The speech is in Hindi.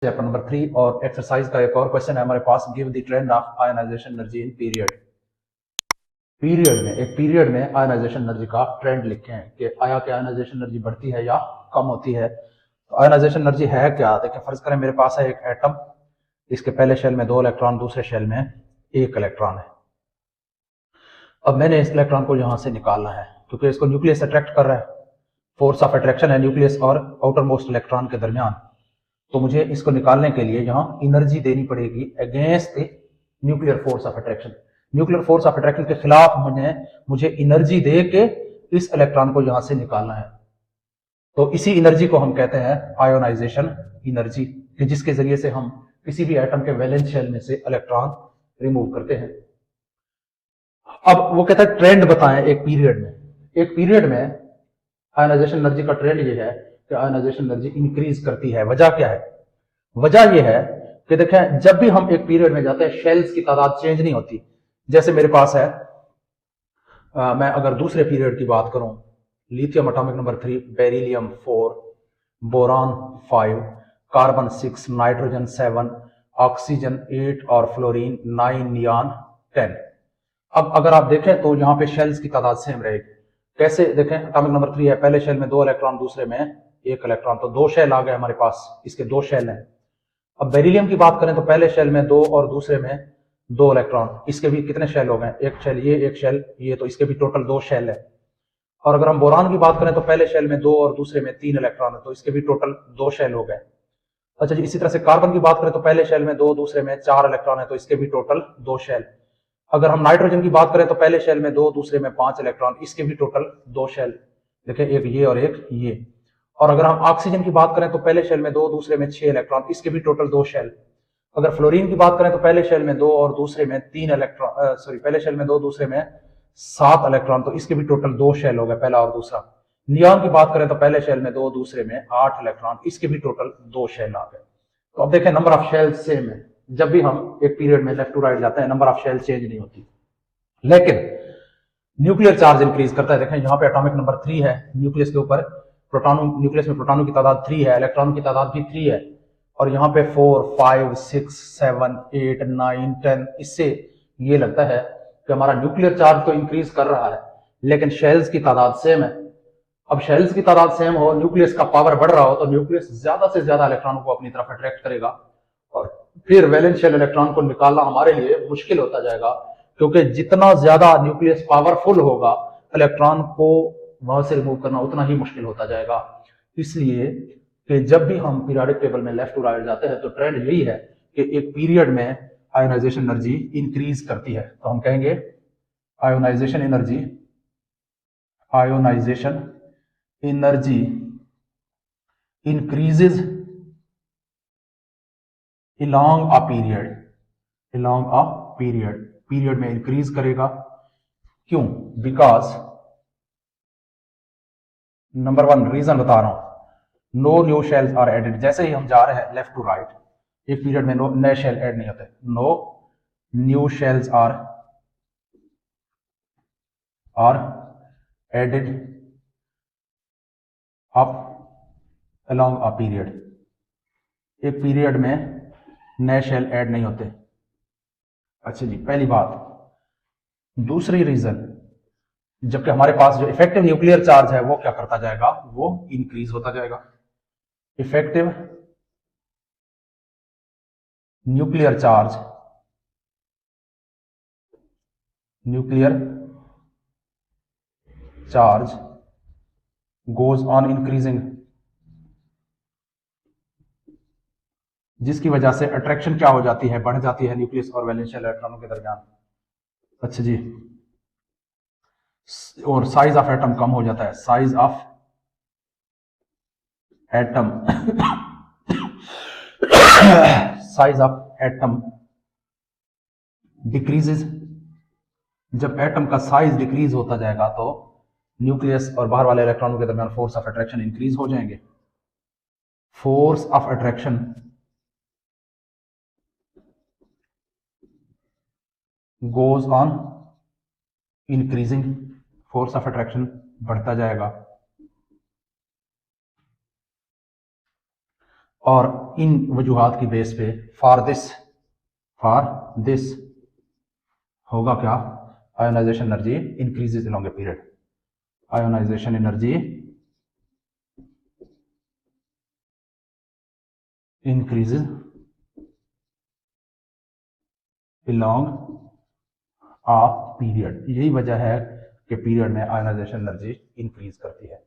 चैप्टर नंबर 3 और एक्सरसाइज का एक और क्वेश्चन है हमारे पास। Give the trend of ionization energy in period में आयनाइजेशन एनर्जी का ट्रेंड लिखें कि आया कि आयनाइजेशन एनर्जी बढ़ती है या कम होती है। तो आयनाइजेशन एनर्जी है क्या? देखिए, फर्ज करें मेरे पास है एक एटम, इसके पहले शेल में 2 इलेक्ट्रॉन, दूसरे शेल में 1 इलेक्ट्रॉन है। अब मैंने इस इलेक्ट्रॉन को यहां से निकालना है क्योंकि इसको न्यूक्लियस अट्रैक्ट कर रहा है। फोर्स ऑफ अट्रैक्शन है न्यूक्लियस और आउटर मोस्ट इलेक्ट्रॉन के दरमियान। तो मुझे इसको निकालने के लिए यहां एनर्जी देनी पड़ेगी against the nuclear force of attraction. Nuclear force of attraction के खिलाफ मुझे एनर्जी दे के इस इलेक्ट्रॉन को यहां से निकालना है। तो इसी एनर्जी को हम कहते हैं आयोनाइजेशन एनर्जी, कि जिसके जरिए से हम किसी भी एटम के वैलेंस शेल में से इलेक्ट्रॉन रिमूव करते हैं। अब वो कहता है ट्रेंड बताएं एक पीरियड में आयोनाइजेशन एनर्जी का ट्रेंड ये है कि आयोनाइजेशन एनर्जी इंक्रीज करती है। वजह क्या है? वजह यह है कि देखें, जब भी हम एक पीरियड में जाते हैं शेल्स की तादाद चेंज नहीं होती। जैसे मेरे पास है, मैं अगर दूसरे पीरियड की बात करूं, lithium atomic number 3, beryllium 4, boron 5, carbon 6, nitrogen 7, oxygen 8 और फ्लोरीन 9, नियॉन 10। अब अगर आप देखें तो यहां पे शेल्स की तादाद सेम रहेगी। कैसे? देखें, एटॉमिक नंबर 3 है, पहले शेल में 2 इलेक्ट्रॉन, दूसरे में 1 इलेक्ट्रॉन, तो 2 शेल आ गए हमारे पास, इसके 2 शेल हैं। अब बेरिलियम की बात करें तो पहले शेल में 2 और दूसरे में 2 इलेक्ट्रॉन, इसके भी कितने शेल हो गए? एक शेल ये, एक शेल ये, तो इसके भी टोटल 2 शेल है। और अगर हम बोरान की बात करें तो पहले शेल में 2 और दूसरे में 3 इलेक्ट्रॉन है, तो इसके भी टोटल 2 शेल हो गए। अच्छा जी, इसी तरह से कार्बन की बात करें तो पहले शेल में 2, दूसरे में 4 इलेक्ट्रॉन है, तो इसके भी टोटल 2 शेल। अगर हम नाइट्रोजन की बात करें तो पहले शेल में 2, दूसरे में 5 इलेक्ट्रॉन, इसके भी टोटल 2 शेल। देखिए, एक ये और एक ये। और अगर हम ऑक्सीजन की बात करें तो पहले शेल में 2, दूसरे में 6 इलेक्ट्रॉन, इसके भी टोटल 2 शेल। अगर फ्लोरीन की बात करें तो पहले शेल में 2 और दूसरे में 3 इलेक्ट्रॉन, पहले शेल में 2, दूसरे में 7 इलेक्ट्रॉन, तो इसके भी टोटल 2 शेल हो गए, पहला और दूसरा। नियॉन की बात करें तो पहले शेल में 2, दूसरे में 8 इलेक्ट्रॉन, इसके भी टोटल 2 शेल आ गए। तो अब देखें, नंबर ऑफ शेल सेम है। जब भी हम एक पीरियड में लेफ्ट टू राइट जाते हैं, नंबर ऑफ शेल चेंज नहीं होती, लेकिन न्यूक्लियर चार्ज इंक्रीज करता है। देखें, यहां पे एटॉमिक नंबर 3 है, न्यूक्लियस के ऊपर प्रोटॉनों, न्यूक्लियस में प्रोटॉनों की तादाद 3 है, इलेक्ट्रॉनों की तादाद भी 3 है। और यहाँ पे 4, 5, 6, 7, 8, 9, 10, इससे ये लगता है कि हमारा न्यूक्लियर चार्ज तो इंक्रीज कर रहा है, लेकिन शेल्स की तादाद सेम है। अब शेल्स की तादाद सेम हो, न्यूक्लियस का पावर बढ़ रहा हो, तो न्यूक्लियस ज्यादा से ज्यादा इलेक्ट्रॉनों को अपनी तरफ अट्रैक्ट करेगा, और फिर वैलेंस शेल इलेक्ट्रॉन को निकालना हमारे लिए मुश्किल होता जाएगा, क्योंकि जितना ज्यादा न्यूक्लियस पावरफुल होगा, इलेक्ट्रॉन को वहां से रिमूव करना उतना ही मुश्किल होता जाएगा। इसलिए कि जब भी हम पीरियोडिक टेबल में लेफ्ट टू राइट जाते हैं तो ट्रेंड यही है कि एक पीरियड में आयोनाइजेशन एनर्जी इंक्रीज करती है। तो हम कहेंगे ionisation energy increases along a period में इंक्रीज करेगा। क्यों? बिकॉज नंबर 1 रीजन बता रहा हूं, no new shells are added. जैसे ही हम जा रहे हैं लेफ्ट टू राइट, एक पीरियड में नए शेल ऐड नहीं होते, no new shells are added up along a period. एक पीरियड में नए शेल ऐड नहीं होते। अच्छा जी, पहली बात। दूसरी रीजन, जबकि हमारे पास जो इफेक्टिव न्यूक्लियर चार्ज है वो क्या करता जाएगा? वो इंक्रीज होता जाएगा। Effective nuclear charge goes on increasing, जिसकी वजह से अट्रैक्शन क्या हो जाती है? बढ़ जाती है न्यूक्लियस और वैलेंस शेल इलेक्ट्रॉनों के दरमियान। अच्छा जी, और साइज ऑफ एटम कम हो जाता है। Size of atom decreases. जब एटम का साइज डिक्रीज होता जाएगा तो न्यूक्लियस और बाहर वाले इलेक्ट्रॉनों के दरमियान फोर्स ऑफ अट्रैक्शन इंक्रीज हो जाएंगे। Force of attraction goes on increasing, force of attraction बढ़ता जाएगा। और इन वजूहात की बेस पे फॉर दिस होगा क्या, ionisation energy increases along a period, ionisation energy increases along a period. यही वजह है कि पीरियड में आयोनाइजेशन एनर्जी इंक्रीज करती है।